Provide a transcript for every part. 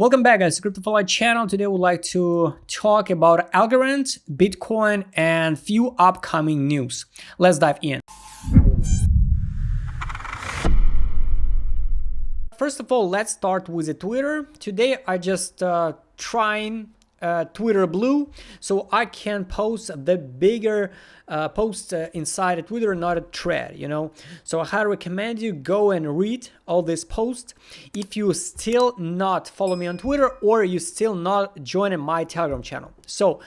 Welcome back, guys, to Crypto4Life channel. Today we'd like to talk about Algorand, Bitcoin, and few upcoming news. Let's dive in. First of all, let's start with the Twitter. Today I just trying Twitter Blue, so I can post the bigger post inside a Twitter, not a thread, So I highly recommend you go and read all this post. If you still not follow me on Twitter or you still not joining my Telegram channel. So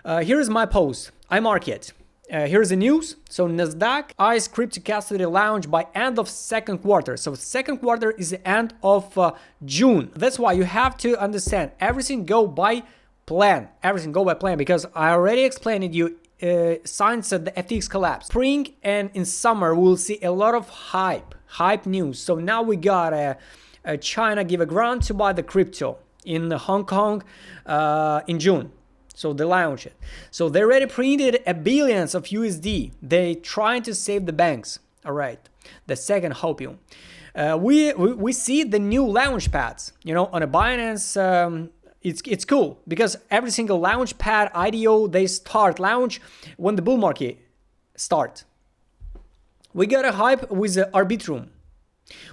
here's my post. I mark it. Here's the news. So NASDAQ ICE crypto custody launch by end of second quarter. So second quarter is the end of June. That's why you have to understand everything go by plan. Everything go by plan, because I already explained it you since the FTX collapse. Spring and in summer we'll see a lot of hype news. So now we got China give a grant to buy the crypto in Hong Kong in June. So they launch it. So they already printed billions of USD. They trying to save the banks. All right. The second hopium. We see the new launch pads, on a Binance. It's cool because every single launch pad IDO they start launch when the bull market start. We got a hype with the Arbitrum.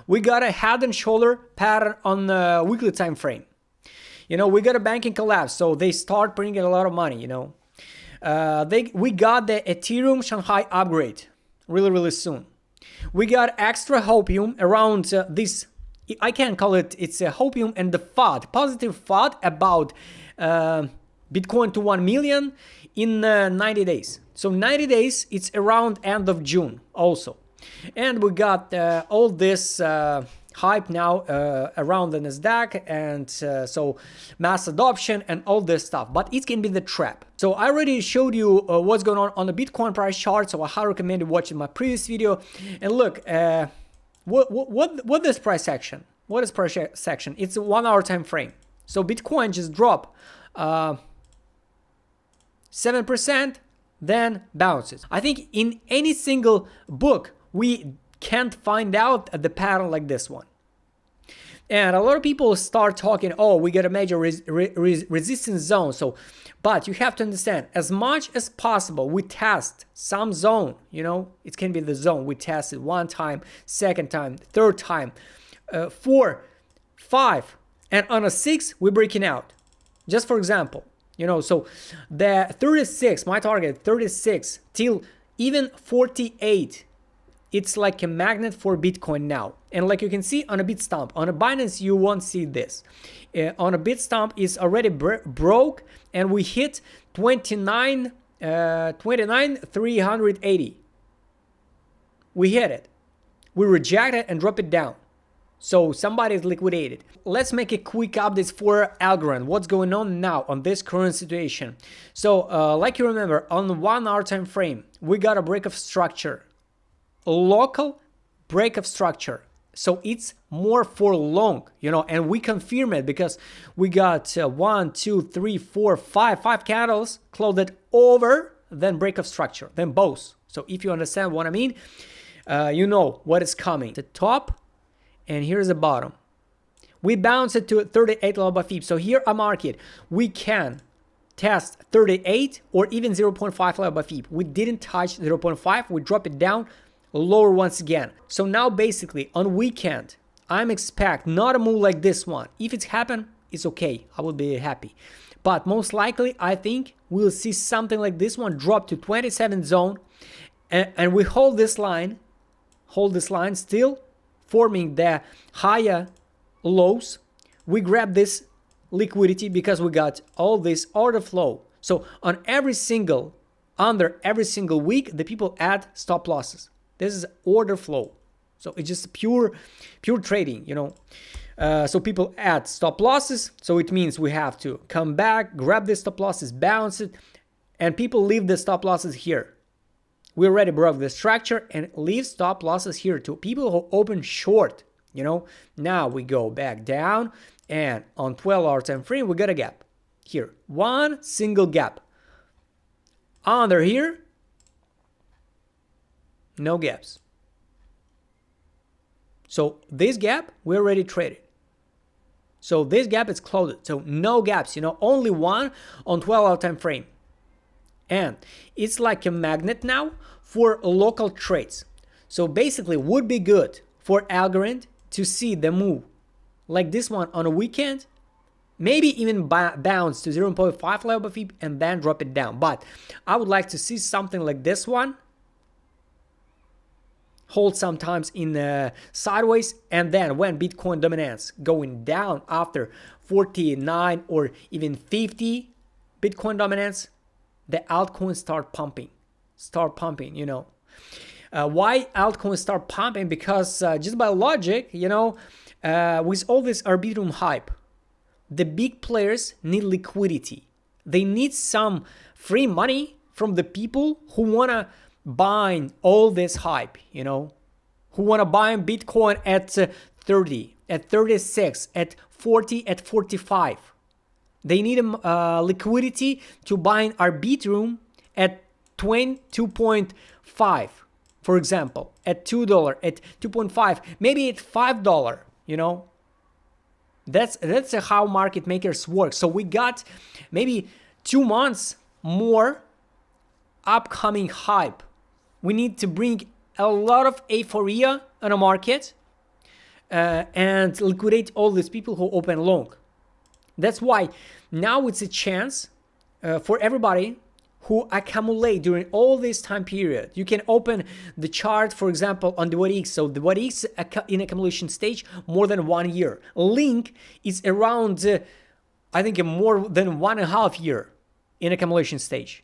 We got a head and shoulder pattern on the weekly time frame. We got a banking collapse, so they start bringing a lot of money. We got the Ethereum Shanghai upgrade really soon. We got extra hopium around this. I can call it, it's a hopium and the FUD, positive FUD about Bitcoin to 1 million in 90 days. So 90 days, it's around end of June also. And we got all this hype now around the NASDAQ and so mass adoption and all this stuff, but it can be the trap. So I already showed you what's going on the Bitcoin price chart, so I highly recommend you watching my previous video. And look, what is price action? What is price action? It's a 1 hour time frame. So Bitcoin just drop 7%, then bounces. I think in any single book we can't find out the pattern like this one. And a lot of people start talking, oh, we got a major resistance zone. So, but you have to understand, as much as possible, we test some zone, it can be the zone. We test it one time, second time, third time, 4, 5, and on a 6, we're breaking out. Just for example, so the 36, my target, 36 till even 48, it's like a magnet for Bitcoin now. And like you can see on a Bitstamp, on a Binance, you won't see this. On a Bitstamp, it's already broke, and we hit 29,380. We hit it. We reject it and drop it down. So somebody is liquidated. Let's make a quick update for Algorand. What's going on now on this current situation? So like you remember, on the 1 hour time frame, we got a break of structure. Local break of structure, so it's more for long, and we confirm it because we got 1, 2, 3, 4, 5 candles closed over, then break of structure, then both. So if you understand what I mean, you know what is coming. The top, and here's the bottom. We bounce it to 38 level by FIB. So here I mark it. We can test 38 or even 0.5 level by FIB. We didn't touch 0.5. We drop it down lower once again. So now basically on weekend, I'm expect not a move like this one. If it's happen, it's okay. I will be happy. But most likely, I think we'll see something like this one drop to 27 zone, and we hold this line still forming the higher lows. We grab this liquidity because we got all this order flow. So on under every single week, the people add stop losses. This is order flow. So it's just pure trading, So people add stop losses. So it means we have to come back, grab the stop losses, bounce it, and people leave the stop losses here. We already broke the structure and leave stop losses here to people who open short, Now we go back down, and on 12 hour time frame, we got a gap here. One single gap. Under here, no gaps. So this gap, we already traded. So this gap is closed. So no gaps, only one on 12-hour time frame. And it's like a magnet now for local trades. So basically would be good for Algorand to see the move like this one on a weekend, maybe even bounce to 0.5 level of FIB and then drop it down. But I would like to see something like this one, hold sometimes in sideways, and then when Bitcoin dominance going down after 49 or even 50 Bitcoin dominance, the altcoins start pumping, why altcoins start pumping? Because just by logic, with all this Arbitrum hype, the big players need liquidity. They need some free money from the people who want to buy all this hype, who want to buy Bitcoin at 30, at 36, at 40, at 45. They need liquidity to buy Arbitrum at 22.5, for example, at $2, at 2.5, maybe at $5, That's how market makers work. So we got maybe 2 months more upcoming hype. We need to bring a lot of euphoria on a market and liquidate all these people who open long. That's why now it's a chance for everybody who accumulate during all this time period. You can open the chart, for example, on the WATX. So the WATX in accumulation stage more than 1 year. Link is around, I think, more than 1.5 year in accumulation stage.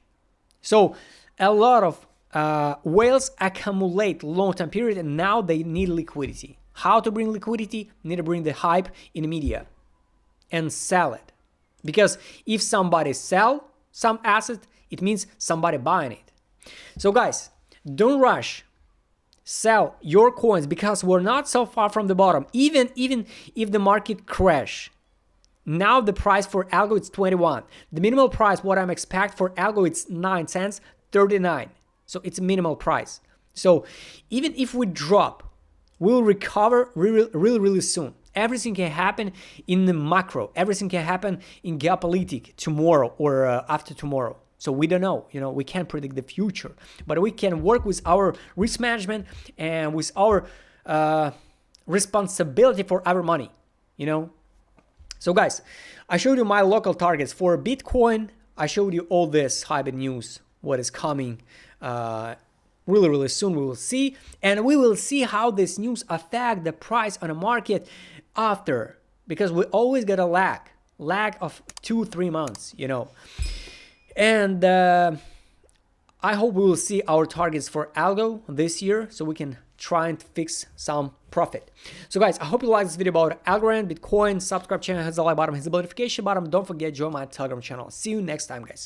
So a lot of whales accumulate long time period, and now they need liquidity. How to bring liquidity? Need to bring the hype in the media and sell it. Because if somebody sell some asset, it means somebody buying it. So guys, don't rush. Sell your coins because we're not so far from the bottom. Even if the market crash. Now the price for Algo is 21. The minimal price, what I'm expect for Algo, it's 9 cents, 39. So it's a minimal price. So even if we drop, we'll recover really soon. Everything can happen in the macro. Everything can happen in geopolitics tomorrow or after tomorrow. So we don't know, we can't predict the future, but we can work with our risk management and with our responsibility for our money, So guys, I showed you my local targets for Bitcoin. I showed you all this hype news, what is coming really soon. We will see, and we will see how this news affect the price on the market after, because we always get a lag of 2-3 months, And I hope we will see our targets for Algo this year so we can try and fix some profit. So guys, I hope you liked this video about Algorand, Bitcoin. Subscribe channel, hit the like button, hit the notification button. Don't forget, join my Telegram channel. See you next time, guys.